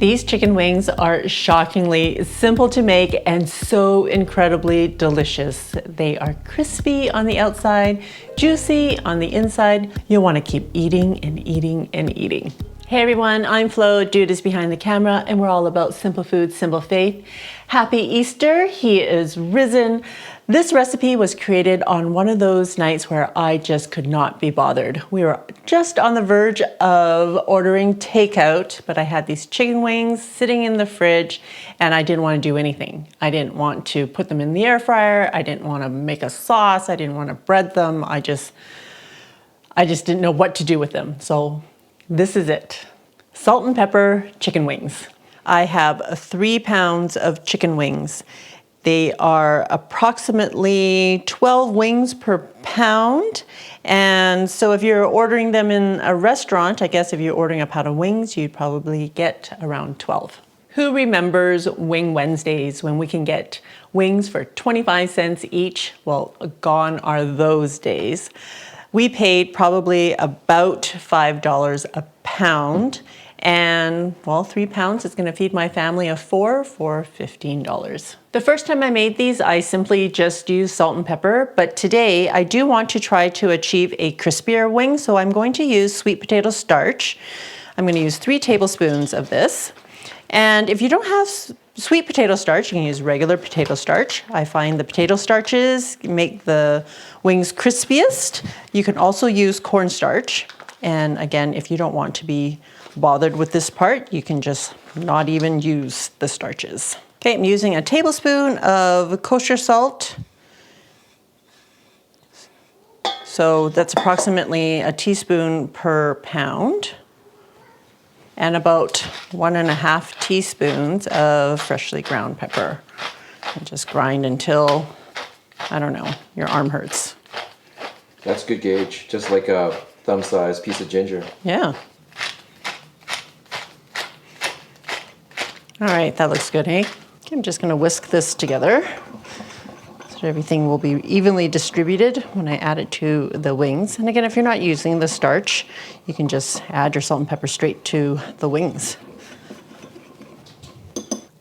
These chicken wings are shockingly simple to make and so incredibly delicious. They are crispy on the outside, juicy on the inside. You'll want to keep eating and eating and eating. Hey everyone, I'm Flo, Dude is behind the camera, and we're all about simple food, simple faith. Happy Easter, he is risen. This recipe was created on one of those nights where I just could not be bothered. We were just on the verge of ordering takeout, but I had these chicken wings sitting in the fridge and I didn't want to do anything. I didn't want to put them in the air fryer. I didn't want to make a sauce. I didn't want to bread them. I just didn't know what to do with them. So this is it. Salt and pepper chicken wings. I have 3 pounds of chicken wings. They are approximately 12 wings per pound. And so if you're ordering them in a restaurant, I guess if you're ordering a pound of wings, you'd probably get around 12. Who remembers Wing Wednesdays when we can get wings for 25 cents each? Well, gone are those days. We paid probably about $5 a pound. And well, 3 pounds is gonna feed my family of 4 for $15. The first time I made these, I simply just used salt and pepper, but today I do want to try to achieve a crispier wing, so I'm going to use sweet potato starch. I'm gonna use 3 tablespoons of this. And if you don't have sweet potato starch, you can use regular potato starch. I find the potato starches make the wings crispiest. You can also use cornstarch. And again, if you don't want to be bothered with this part, you can just not even use the starches. Okay, I'm using a tablespoon of kosher salt. So that's approximately a teaspoon per pound. And about 1.5 teaspoons of freshly ground pepper. And just grind until, I don't know, your arm hurts. That's good gauge, just like a thumb-sized piece of ginger. Yeah. All right, that looks good, hey? Okay, I'm just gonna whisk this together so everything will be evenly distributed when I add it to the wings. And again, if you're not using the starch, you can just add your salt and pepper straight to the wings.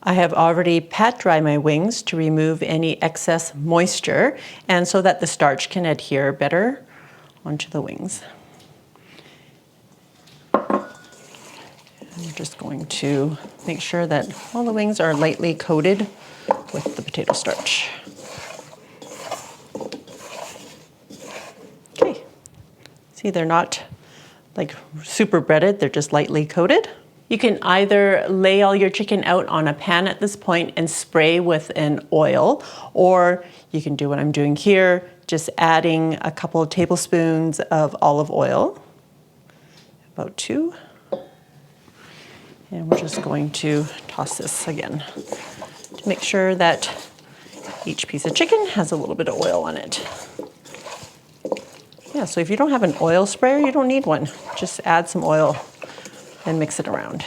I have already pat dried my wings to remove any excess moisture and so that the starch can adhere better onto the wings. I'm just going to make sure that all the wings are lightly coated with the potato starch. Okay, see, they're not like super breaded, they're just lightly coated. You can either lay all your chicken out on a pan at this point and spray with an oil, or you can do what I'm doing here, just adding a couple of tablespoons of olive oil, about 2. And we're just going to toss this again to make sure that each piece of chicken has a little bit of oil on it. Yeah, so if you don't have an oil sprayer, you don't need one. Just add some oil and mix it around.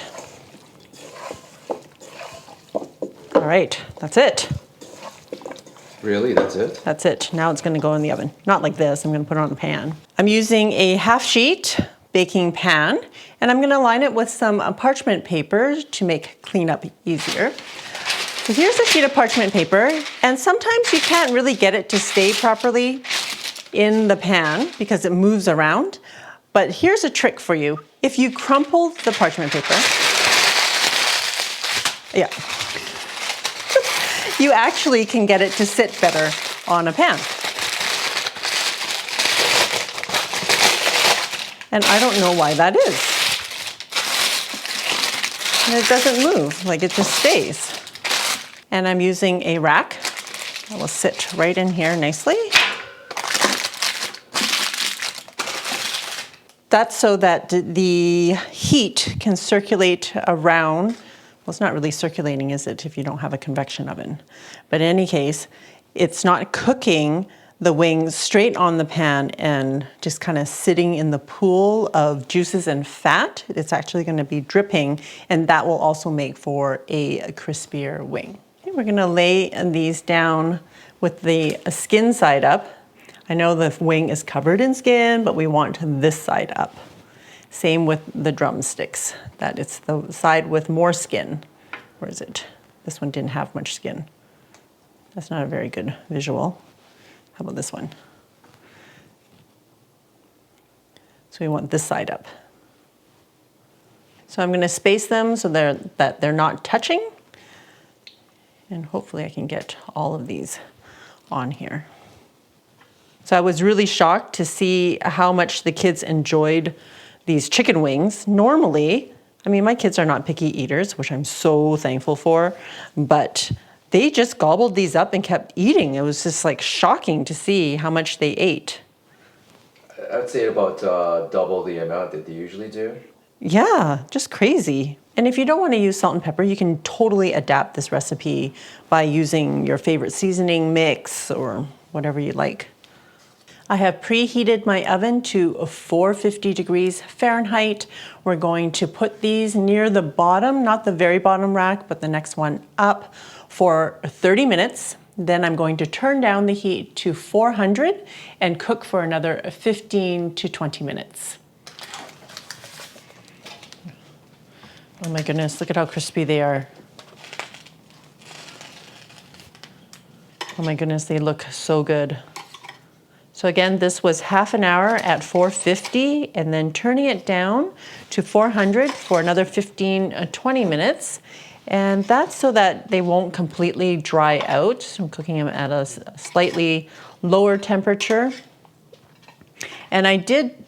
All right, that's it. Really, that's it? That's it. Now it's gonna go in the oven. Not like this, I'm gonna put it on the pan. I'm using a 1/2 sheet baking pan, and I'm gonna line it with some parchment paper to make cleanup easier. So here's a sheet of parchment paper, and sometimes you can't really get it to stay properly in the pan because it moves around. But here's a trick for you. If you crumple the parchment paper, yeah, you actually can get it to sit better on a pan. And I don't know why that is. And it doesn't move, like it just stays. And I'm using a rack that will sit right in here nicely. That's so that the heat can circulate around. Well, it's not really circulating, is it, if you don't have a convection oven? But in any case, it's not cooking the wings straight on the pan and just kind of sitting in the pool of juices and fat. It's actually going to be dripping, and that will also make for a crispier wing. Okay, we're going to lay these down with the skin side up. I know the wing is covered in skin, but we want this side up. Same with the drumsticks, that it's the side with more skin. Where is it? This one didn't have much skin. That's not a very good visual. How about this one? So we want this side up. So I'm going to space them so that they're not touching. And hopefully I can get all of these on here. So I was really shocked to see how much the kids enjoyed these chicken wings. Normally, I mean, my kids are not picky eaters, which I'm so thankful for, but they just gobbled these up and kept eating. It was just like shocking to see how much they ate. I'd say about double the amount that they usually do. Yeah, just crazy. And if you don't want to use salt and pepper, you can totally adapt this recipe by using your favorite seasoning mix or whatever you like. I have preheated my oven to 450 degrees Fahrenheit. We're going to put these near the bottom, not the very bottom rack, but the next one up for 30 minutes. Then I'm going to turn down the heat to 400 and cook for another 15 to 20 minutes. Oh my goodness, look at how crispy they are. Oh my goodness, they look so good. So again, this was half an hour at 450 and then turning it down to 400 for another 15, 20 minutes. And that's so that they won't completely dry out. So I'm cooking them at a slightly lower temperature. And I did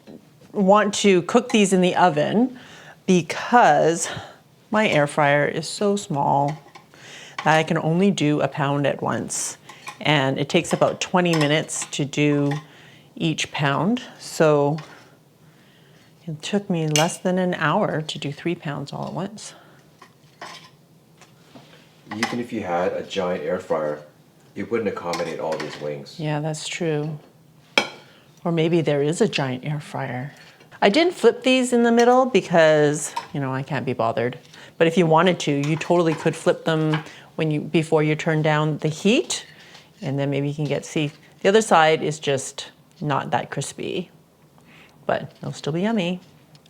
want to cook these in the oven because my air fryer is so small that I can only do a pound at once. And it takes about 20 minutes to do each pound. So it took me less than an hour to do 3 pounds all at once. Even if you had a giant air fryer, it wouldn't accommodate all these wings. Yeah, that's true. Or maybe there is a giant air fryer. I didn't flip these in the middle because, you know, I can't be bothered. But if you wanted to, you totally could flip them before you turn down the heat. And then maybe you can see, the other side is just not that crispy, but it'll still be yummy.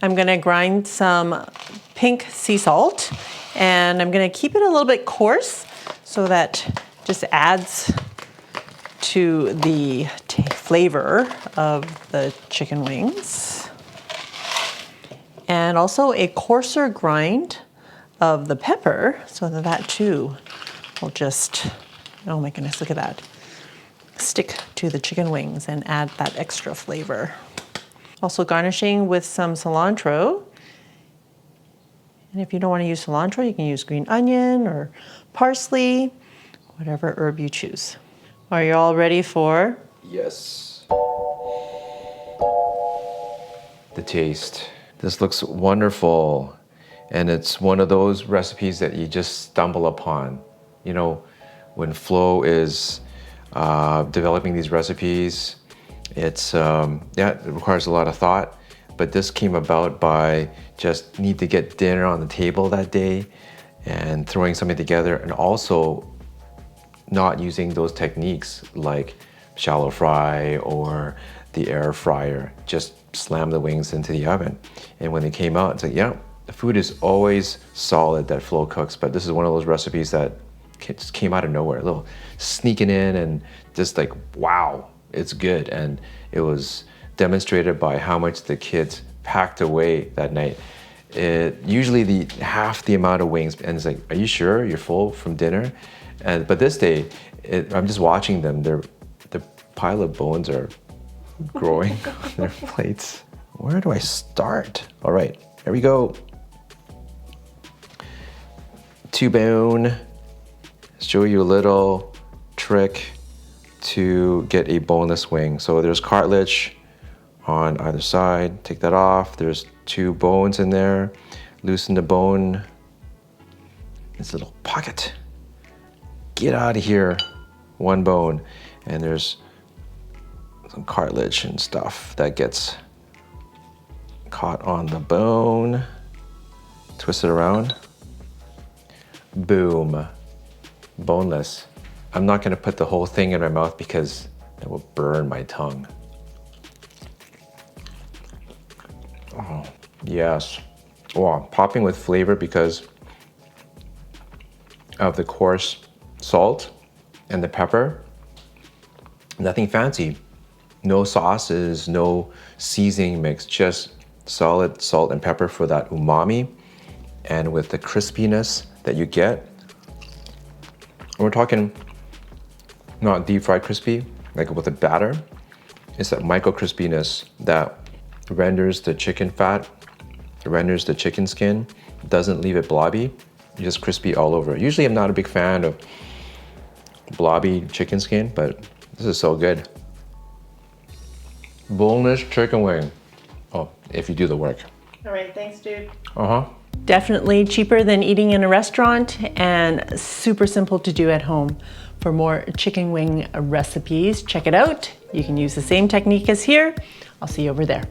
I'm gonna grind some pink sea salt and I'm gonna keep it a little bit coarse so that just adds to the flavor of the chicken wings. And also a coarser grind of the pepper so that too will just, oh my goodness, look at that. Stick to the chicken wings and add that extra flavor. Also garnishing with some cilantro. And if you don't want to use cilantro, you can use green onion or parsley, whatever herb you choose. Are you all ready for? Yes. The taste. This looks wonderful. And it's one of those recipes that you just stumble upon. You know, when Flo is developing these recipes, it requires a lot of thought, but this came about by just need to get dinner on the table that day and throwing something together, and also not using those techniques like shallow fry or the air fryer. Just slam the wings into the oven. And when they came out, it's like, yeah, the food is always solid that Flo cooks, but this is one of those recipes that just came out of nowhere, a little sneaking in and just like, wow, it's good. And it was demonstrated by how much the kids packed away that night. Usually half the amount of wings, and it's like, are you sure you're full from dinner? But this day, I'm just watching them. The pile of bones are growing on their plates. Where do I start? All right, here we go. 2 bone. Show you a little trick to get a boneless wing. So there's cartilage on either side. Take that off. There's 2 bones in there. Loosen the bone. This little pocket. Get out of here. 1 bone. And there's some cartilage and stuff that gets caught on the bone. Twist it around. Boom. Boneless. I'm not going to put the whole thing in my mouth because it will burn my tongue. Oh, Yes. Wow, popping with flavor because of the coarse salt and the pepper. Nothing fancy. No sauces, no seasoning mix, just solid salt and pepper for that umami. And with the crispiness that you get, we're talking not deep fried crispy, like with the batter. It's that micro crispiness that renders the chicken fat, renders the chicken skin, doesn't leave it blobby, just crispy all over. Usually I'm not a big fan of blobby chicken skin, but this is so good. Boneless chicken wing. Oh, if you do the work. All right, thanks, dude. Definitely cheaper than eating in a restaurant and super simple to do at home. For more chicken wing recipes, check it out. You can use the same technique as here. I'll see you over there.